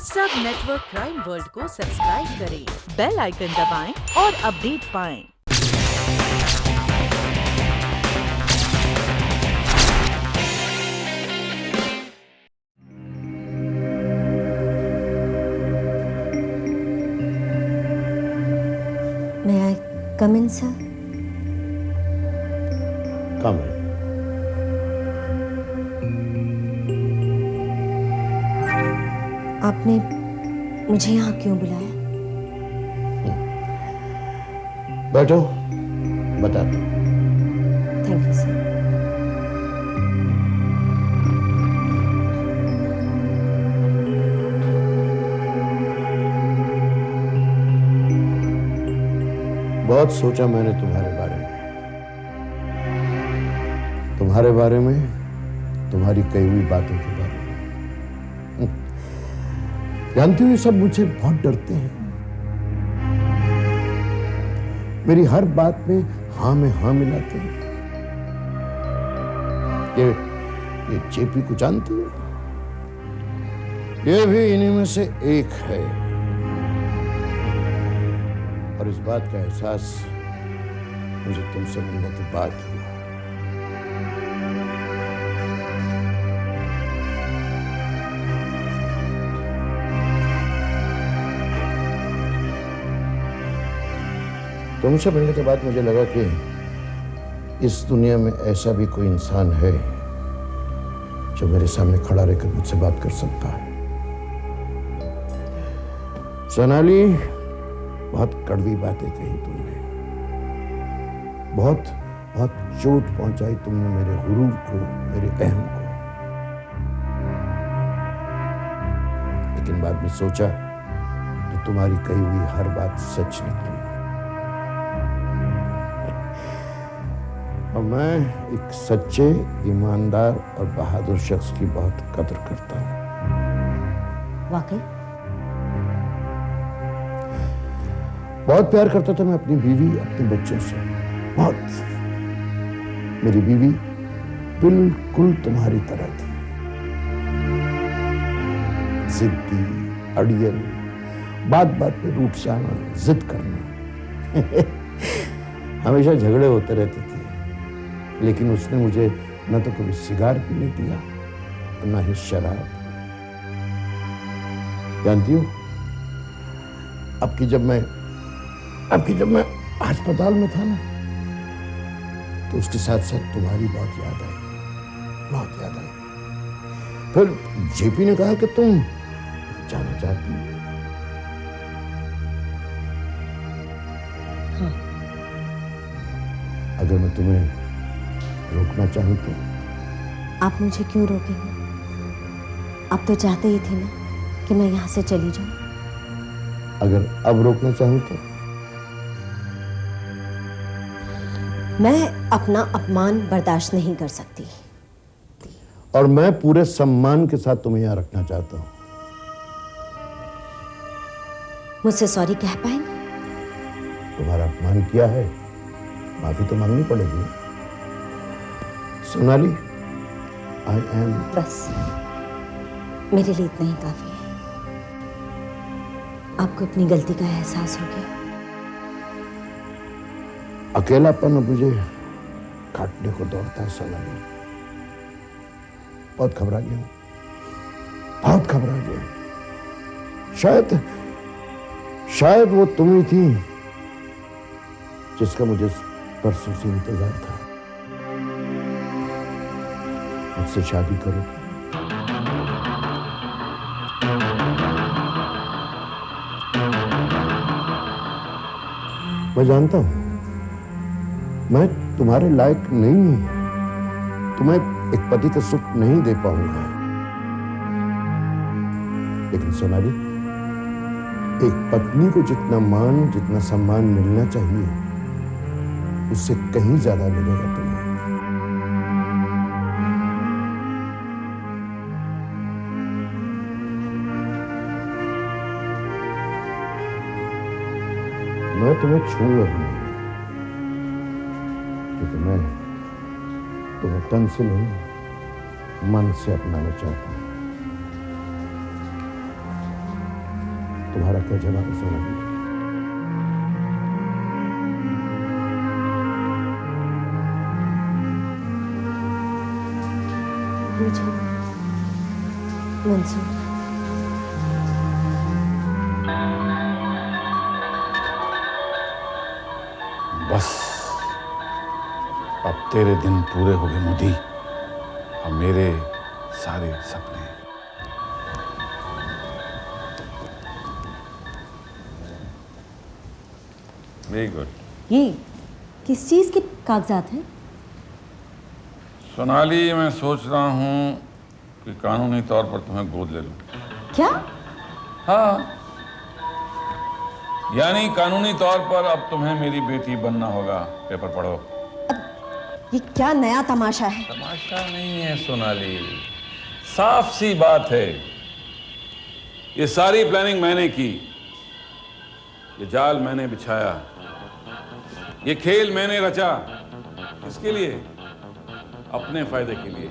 सब network crime world को subscribe करें, बेल आइकन दबाएं और अपडेट पाएं। May I come in, sir? Come in. आपने मुझे यहाँ क्यों बुलाया? बैठो, बताते। Thank you sir. बहुत सोचा मैंने तुम्हारे बारे में, तुम्हारी कही हुई बातों के बारे में। जानती हो, ये सब मुझसे बहुत डरते हैं। मेरी हर बात में हाँ में हाँ मिलाते हैं। ये जेपी को जानती हो? ये भी इन्हीं में से एक है। और इस बात का एहसास मुझे तुमसे मिलने के बाद हुआ। तुमसे मिलने के बाद मुझे लगा कि इस दुनिया में ऐसा भी कोई इंसान है जो मेरे सामने खड़ा रहकर मुझसे बात कर सकता है। सोनाली, बहुत कड़वी बातें कही तुमने, बहुत चोट पहुंचाई तुमने मेरे गुरूर को, मेरे अहम को। लेकिन बाद में सोचा कि तुम्हारी कही हुई हर बात सच निकली। और मैं एक सच्चे, ईमानदार और बहादुर शख्स की बहुत कदर करता हूं। वाकई? बहुत प्यार करता था मैं अपनी बीवी, अपने बच्चों से, बहुत। मेरी बीवी बिल्कुल तुम्हारी तरह थी, जिद्दी, अड़ियल, बात बात पे रूठ जाना, जिद करना। हमेशा झगड़े होते रहते थे, लेकिन उसने मुझे न तो कभी सिगार पीने दिया और न ही शराब। जानती हो, अब की जब मैं अस्पताल में था ना, तो उसके साथ साथ तुम्हारी बहुत याद आई। फिर जेपी ने कहा कि तुम जाना चाहती हो। हाँ। अगर मैं तुम्हें रोकना चाहूं तो? आप मुझे क्यों रोकेंगे? आप तो चाहते ही थे ना कि मैं यहाँ से चली जाऊं। अगर अब रोकना चाहूं तो? मैं अपना अपमान बर्दाश्त नहीं कर सकती। और मैं पूरे सम्मान के साथ तुम्हें यहाँ रखना चाहता हूं। मुझसे सॉरी कह पाएंगे? तुम्हारा अपमान किया है, माफी तो मांगनी पड़ेगी। Sonali, I am. बस, मेरे लिए इतना ही काफी है। आपको अपनी गलती का एहसास हो गया। अकेलापन अब मुझे काटने को दौड़ता है सोनाली। बहुत घबरा गया हूं। शायद वो तुम ही थी जिसका मुझे परसों से इंतजार था। मुझसे शादी करोगी? मैं जानता हूं मैं तुम्हारे लायक नहीं हूं, तुम्हें एक पति का सुख नहीं दे पाऊंगा। लेकिन सोनाली, एक पत्नी को जितना मान, जितना सम्मान मिलना चाहिए, उससे कहीं ज्यादा मिलेगा तुम्हें। मैं तुम्हें छूंगा नहीं, क्योंकि मैं तुम्हें तन से नहीं, मन से अपनाना चाहता हूं। तुम्हारा क्या जवाब है सोनाली? मुझे मंजूर। बस अब तेरे दिन पूरे हो गए मोदी, और मेरे सारे सपने। Very good. ये किस चीज के कागजात हैं? सोनाली, मैं सोच रहा हूं कि कानूनी तौर पर तुम्हें गोद ले लूं। क्या? हाँ, यानी कानूनी तौर पर अब तुम्हें मेरी बेटी बनना होगा। पेपर पढ़ो। ये क्या नया तमाशा है? तमाशा नहीं है सोनाली, साफ सी बात है। ये सारी प्लानिंग मैंने की, ये जाल मैंने बिछाया, ये खेल मैंने रचा। किसके लिए? अपने फायदे के लिए।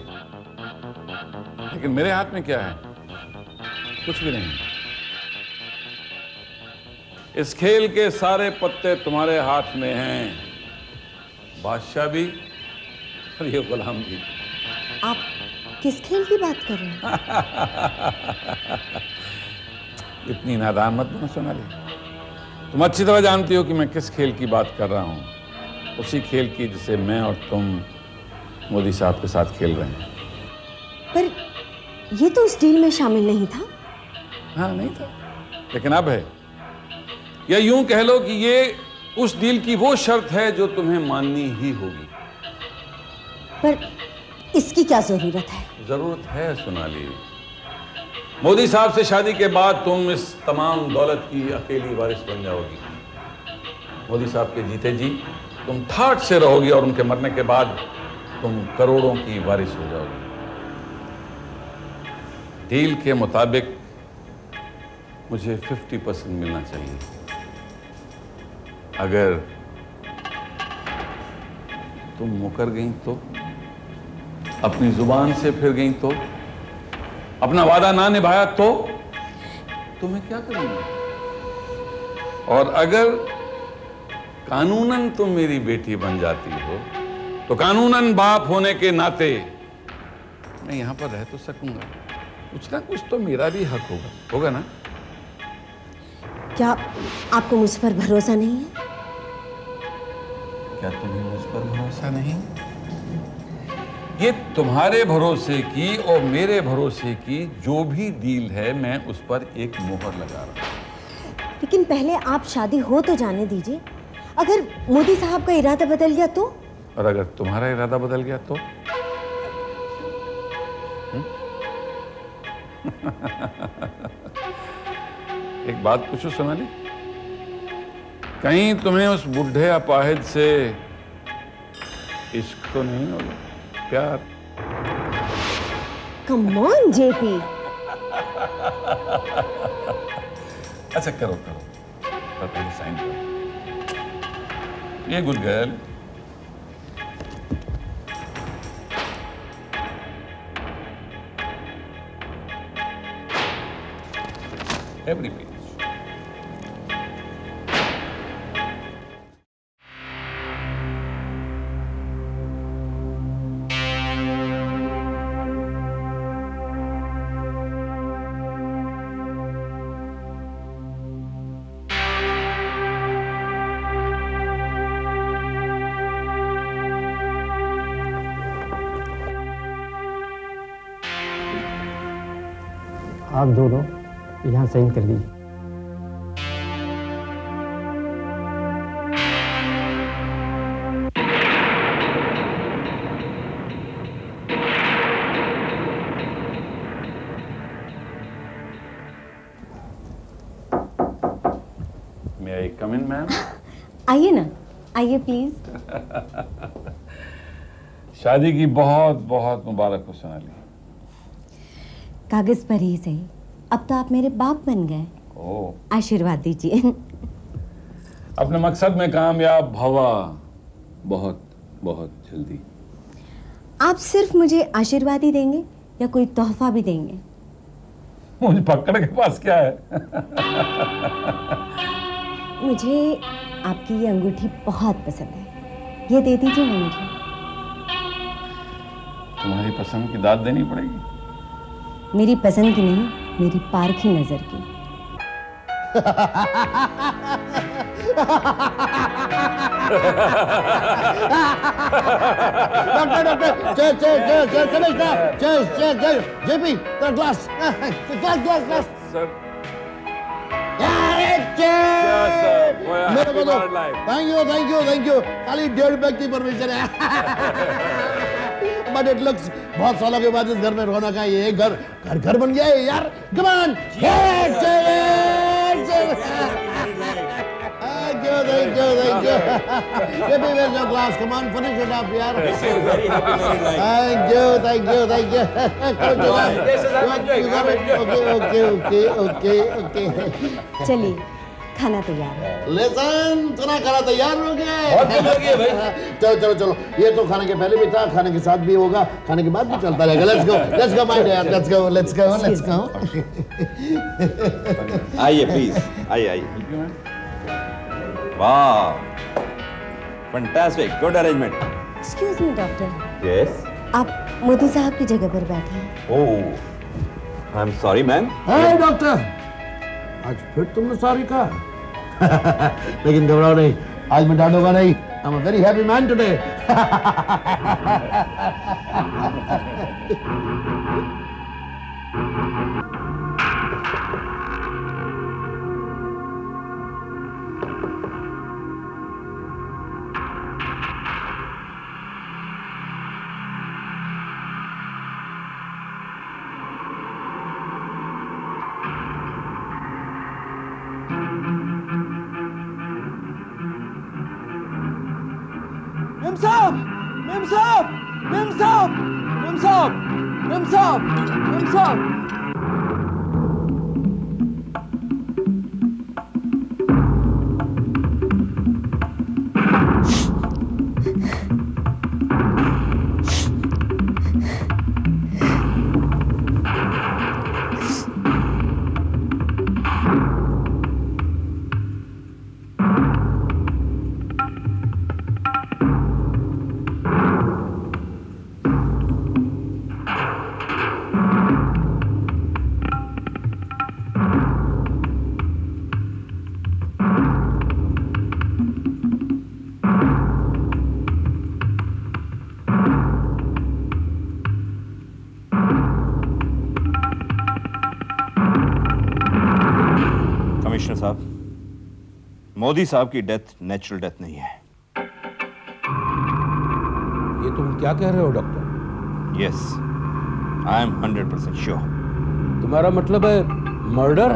लेकिन मेरे हाथ में क्या है? कुछ भी नहीं। इस खेल के सारे पत्ते तुम्हारे हाथ में हैं, बादशाह भी और ये गुलाम भी। आप किस खेल की बात कर रहे हैं? इतनी नादान मत बनो सोनाली। तुम अच्छी तरह जानती हो कि मैं किस खेल की बात कर रहा हूं। उसी खेल की जिसे मैं और तुम मोदी साहब के साथ खेल रहे हैं। पर ये तो उस डील में शामिल नहीं था। हाँ, नहीं था, लेकिन अब है। या यूं कह लो कि ये उस डील की वो शर्त है जो तुम्हें माननी ही होगी। पर इसकी क्या जरूरत है? जरूरत है सोनाली। मोदी साहब से शादी के बाद तुम इस तमाम दौलत की अकेली वारिस बन जाओगी। मोदी साहब के जीते जी तुम ठाठ से रहोगी और उनके मरने के बाद तुम करोड़ों की वारिस हो जाओगी। डील के मुताबिक मुझे 50% मिलना चाहिए। अगर तुम मुकर गई तो, अपनी जुबान से फिर गई तो, अपना वादा ना निभाया तो मैं क्या करूंगा? और अगर कानूनन तुम मेरी बेटी बन जाती हो तो कानूनन बाप होने के नाते मैं यहां पर रह तो सकूंगा। कुछ ना कुछ तो मेरा भी हक होगा ना? क्या आपको मुझ पर भरोसा नहीं है? क्या तुम्हें मुझ पर भरोसा नहीं? ये तुम्हारे भरोसे की और मेरे भरोसे की जो भी डील है, मैं उस पर एक मोहर लगा रहा हूं। लेकिन पहले आप शादी हो तो जाने दीजिए। अगर मोदी साहब का इरादा बदल गया तो? और अगर तुम्हारा इरादा बदल गया तो? एक बात पूछो सोनाली, कहीं तुम्हें उस बुढ़े अपाहिज से इश्क तो नहीं होगा? प्यार? Come on JP. अच्छा करो पहले साइन करो। ये गुड गर्ल। Every page. आप दोनों यहाँ साइन कर दीजिए। May I come in, ma'am? आइए ना, आइए प्लीज। शादी की बहुत बहुत मुबारक हो सोनाली। कागज पर ही सही, अब तो आप मेरे बाप बन गए। ओह, आशीर्वाद दीजिए। अपने मकसद में कामयाब हवा बहुत बहुत जल्दी। आप सिर्फ मुझे आशीर्वाद ही देंगे या कोई तोहफा भी देंगे? मुझे पकड़ के पास क्या है? मुझे आपकी ये अंगूठी बहुत पसंद है, ये दे दीजिए ना मुझे। तुम्हारी पसंद की दाद देनी पड़ेगी। मेरी पसंद की नहीं, मेरी पारखी नजर की। Doctor JP glass glass sir मेरे को तो थैंक यू खाली 1.5 की परमिशन है। बट इट लुक्स बहुत सालों के बाद इस घर में रौनक आई है। घर बन गया है यार। Come on thank you JP where's your glass, come on finish it up यार। thank you okay चलिए खाना तैयार है। लेसन सुना खाना तैयार हो गया। चलो ये तो खाने के पहले भी था, खाने के साथ भी होगा, खाने के बाद भी चलता रहेगा। Let's go my dear, let's go. आइए प्लीज, आइए। वाह, fantastic, good arrangement. Excuse me doctor, yes. आप मोदी साहब की जगह पर बैठे हैं। Oh, I am sorry ma'am. Hi doctor, आज फिर तुमने सॉरी कहा। लेकिन घबराओ नहीं, आज मैं डांटूंगा नहीं। I am a very happy man today. Commissioner साहब, मोदी साहब की डेथ नेचुरल डेथ नहीं है। ये तुम क्या कह रहे हो doctor? Yes, I am 100% sure. तुम्हारा मतलब है मर्डर?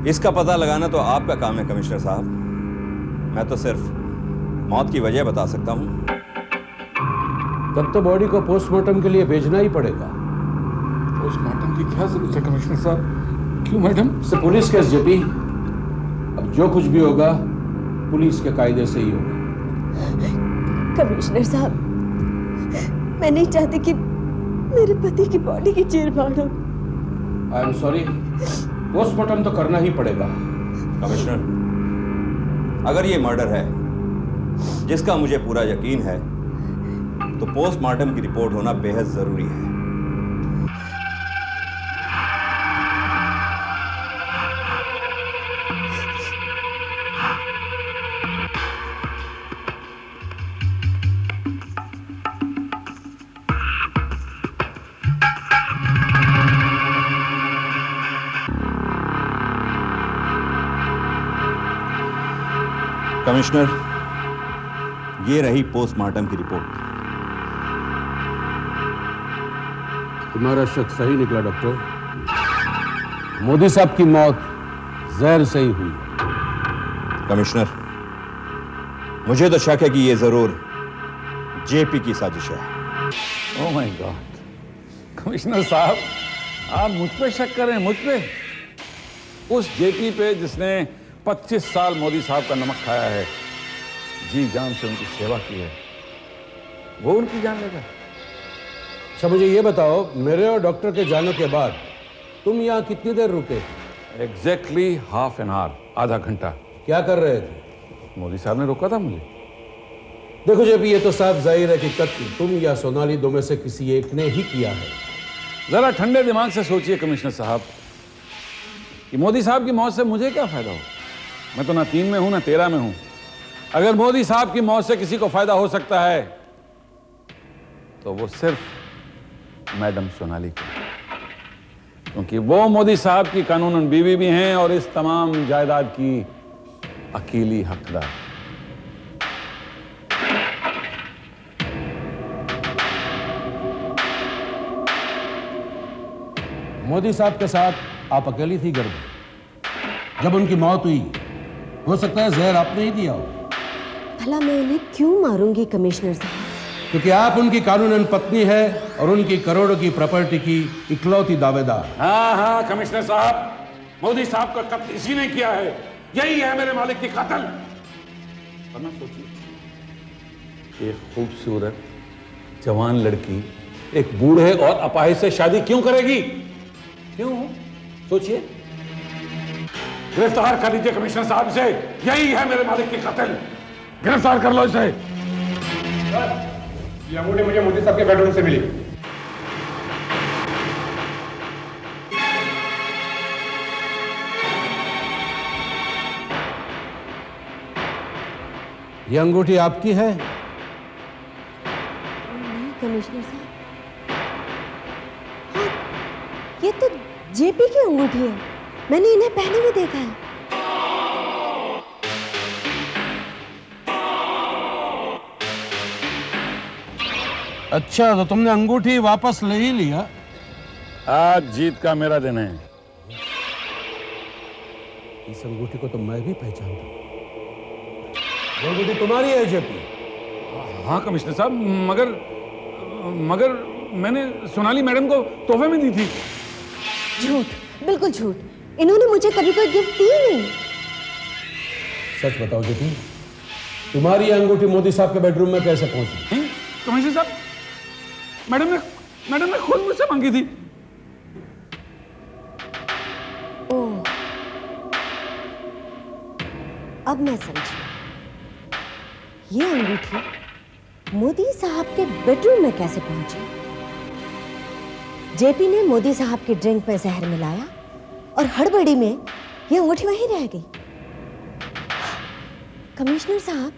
इसका पता लगाना तो आपका काम है कमिश्नर साहब। मैं तो सिर्फ मौत की वजह बता सकता हूं। तब तो बॉडी को पोस्टमार्टम के लिए भेजना ही पड़ेगा। पोस्टमार्टम की क्या जरूरत है कमिश्नर साहब? क्यों मैडम? से पुलिस केस जेपी, अब जो कुछ भी होगा पुलिस के कायदे से ही होगा। कमिश्नर साहब, मैं नहीं चाहती कि मेरे पति की बॉडी की चीर-फाड़ हो। आई एम सॉरी, पोस्टमार्टम तो करना ही पड़ेगा। कमिश्नर, अगर ये मर्डर है जिसका मुझे पूरा यकीन है तो पोस्टमार्टम की रिपोर्ट होना बेहद जरूरी है। कमिश्नर, ये रही पोस्टमार्टम की रिपोर्ट। तुम्हारा शक सही निकला डॉक्टर। मोदी साहब की मौत जहर से ही हुई। कमिश्नर, मुझे तो शक है कि ये जरूर जेपी की साजिश है। ओह माय गॉड, कमिश्नर साहब आप मुझ पे शक कर रहे हैं? मुझ पे? उस जेपी पे जिसने 25 साल मोदी साहब का नमक खाया है, जी जान से उनकी सेवा की है, वो उनकी जान लेगा? अच्छा मुझे ये बताओ, मेरे और डॉक्टर के जाने के बाद तुम यहाँ कितनी देर रुके? एग्जैक्टली हाफ एन आवर, आधा घंटा। क्या कर रहे थे? मोदी साहब ने रोका था मुझे। देखो जब ये तो साफ जाहिर है कि कत्ल तुम या सोनाली दो में से किसी एक ने ही किया है। जरा ठंडे दिमाग से सोचिए कमिश्नर साहब कि मोदी साहब की मौत से मुझे क्या फायदा हो। मैं तो ना 3 में हूं ना 13 में हूं। अगर मोदी साहब की मौत से किसी को फायदा हो सकता है तो वो सिर्फ मैडम सोनाली को, क्योंकि वो मोदी साहब की कानूनन बीवी भी हैं और इस तमाम जायदाद की अकेली हकदार। मोदी साहब के साथ आप अकेली थी घर में जब उनकी मौत हुई। हो सकता है जहर आपने ही दिया हो। भला मैं उन्हें क्यों मारूंगी कमिश्नर साहब? क्योंकि आप उनकी कानूनन पत्नी है और उनकी करोड़ों की प्रॉपर्टी की इकलौती दावेदार। हाँ हाँ कमिश्नर साहब, मोदी साहब का कत्ल इसी ने किया है। यही है मेरे मालिक की कातिल। वरना सोचिए, एक खूबसूरत जवान लड़की एक बूढ़े और अपाहिज से शादी क्यों करेगी? क्यों? सोचिए। गिरफ्तार कर लीजिए कमिश्नर साहब से। यही है मेरे मालिक की कातिल। गिरफ्तार कर लो इसे। ये अंगूठी मुझे मोदी साहब के बेडरूम से मिली। ये अंगूठी आपकी है? नहीं कमिश्नर साहब, हाँ, ये तो जेपी की अंगूठी है। मैंने इन्हें पहले भी देखा है। अच्छा तो तुमने अंगूठी वापस ले ही लिया? आज जीत का मेरा दिन है। इस अंगूठी को तो मैं भी पहचानता हूं। ये अंगूठी तुम्हारी है जेपी? हाँ कमिश्नर साहब, मगर मैंने सोनाली मैडम को तोहफे में दी थी। झूठ, बिल्कुल झूठ। इन्होंने मुझे कभी कोई गिफ्ट दी नहीं। सच बताओ जेपी, तुम्हारी अंगूठी मोदी साहब के बेडरूम में कैसे पहुंची? कमिश्नर साहब, मैडम ने खुद मुझसे मांगी थी। ओह, अब मैं समझी। ये अंगूठी मोदी साहब के बेडरूम में कैसे पहुंची? जेपी ने मोदी साहब की ड्रिंक में जहर मिलाया और हड़बड़ी में ये अंगूठी वहीं रह गई। कमिश्नर साहब,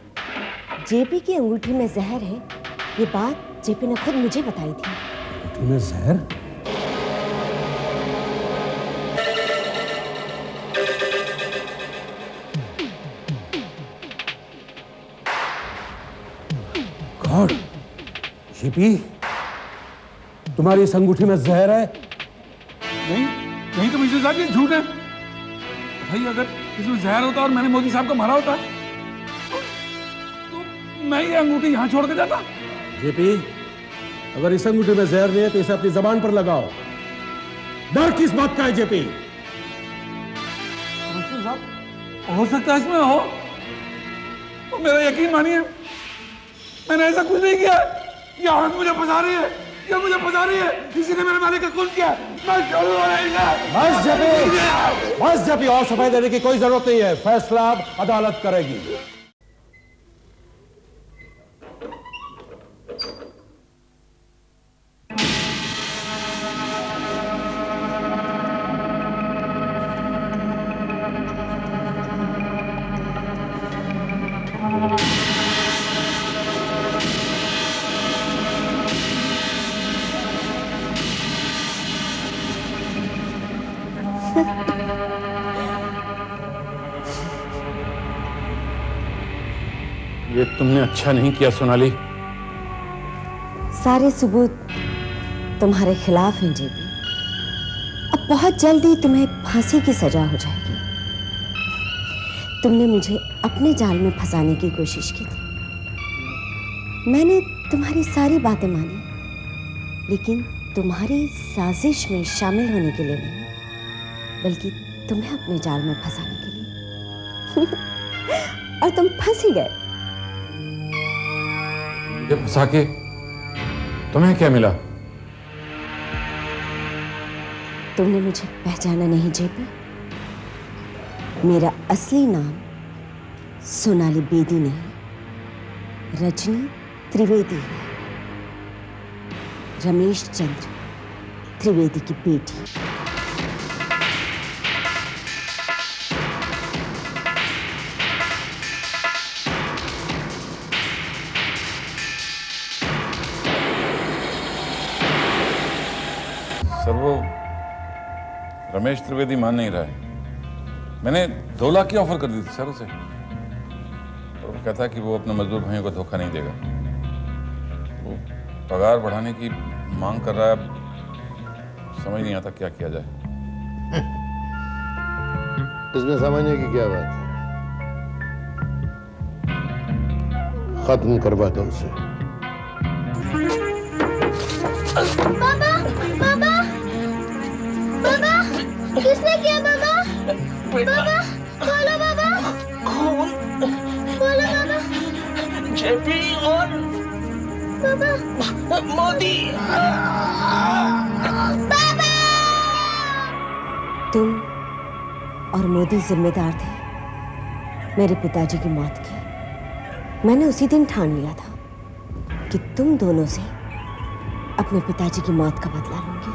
जेपी की अंगूठी में जहर है, ये बात जेपी ने खुद मुझे बताई थी। अंगूठी में जहर? गॉड, जेपी, तुम्हारी इस अंगूठी में जहर है? नहीं कमिश्नर साहब, ये झूठ है। भाई अगर इसमें जहर होता और मैंने मोदी साहब को मारा होता तो मैं ये अंगूठी यहां छोड़ के जाता। जेपी, अगर इस अंगूठी में जहर नहीं है तो इसे अपनी जबान पर लगाओ। डर किस बात का है जेपी? कमिश्नर साहब, हो सकता है इसमें हो, तो मेरा यकीन मानिए मैंने ऐसा कुछ नहीं किया। ये औरत मुझे फंसा रही है, ये मुझे फंसा रही है। किसी ने मेरे मालिक का खून किया। मैं छोड़ूंगा नहीं। बस जेपी, बस जेपी, और सफाई देने की कोई जरूरत नहीं है। फैसला अब अदालत करेगी। ये तुमने अच्छा नहीं किया सोनाली। सारे सबूत तुम्हारे खिलाफ हैं जेपी। अब बहुत जल्द ही तुम्हें फांसी की सजा हो जाएगी। तुमने मुझे अपने जाल में फंसाने की कोशिश की थी। मैंने तुम्हारी सारी बातें मानी, लेकिन तुम्हारी साजिश में शामिल होने के लिए नहीं, बल्कि तुम्हें अपने जाल में फंसाने के लिए। और तुम फंस ही गए। ये फंसा के तुम्हें क्या मिला? तुमने मुझे पहचाना नहीं जेपी? मेरा असली नाम सोनाली बेदी नहीं, रजनी त्रिवेदी है। रमेश चंद्र त्रिवेदी की बेटी। सर वो रमेश त्रिवेदी मान नहीं रहा है। मैंने 2 लाख की ऑफर कर दी थी सर उसे, और वो कहता है कि वो अपने मजदूर भाइयों को धोखा नहीं देगा। वो पगार बढ़ाने की मांग कर रहा है। समझ नहीं आता क्या किया जाए। इसमें समझने की क्या बात है? खत्म करवाता हूं उसे। बाबा, बाबा, बाबा, किसने किया बाबा? बाबा, बोलो बाबा, बोलो बाबा। जेपी और बाबा, मोदी। बाबा! तुम और मोदी जिम्मेदार थे मेरे पिताजी की मौत की। मैंने उसी दिन ठान लिया था कि तुम दोनों से अपने पिताजी की मौत का बदला लूंगी।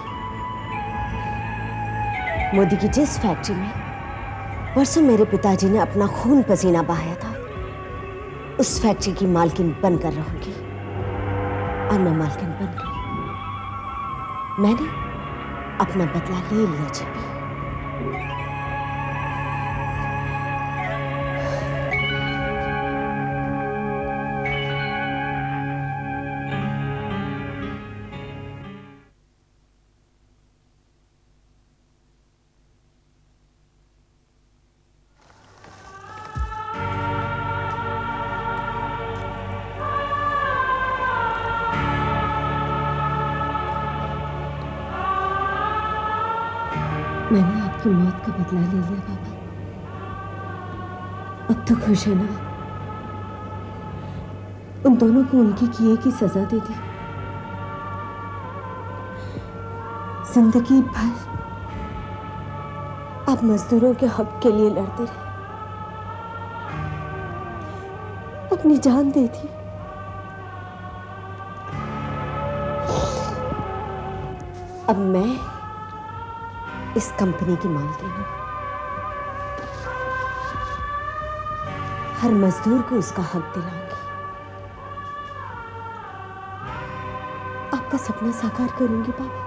मोदी की जिस फैक्ट्री में परसों मेरे पिताजी ने अपना खून पसीना बहाया था, उस फैक्ट्री की मालकिन बनकर रहूंगी। और मैं मालकिन बन गई। मैंने अपना बदला ले लिया जेपी। मैंने आपकी मौत का बदला ले लिया बाबा। अब तो खुश है ना? उन दोनों को उनकी किए की सजा दे दी। जिंदगी भर आप मजदूरों के हक के लिए लड़ते रहे, अपनी जान दे दी। अब मैं इस कंपनी की मालकिन हूं। हर मजदूर को उसका हक दिलाऊंगी। आपका सपना साकार करूंगी बाबा।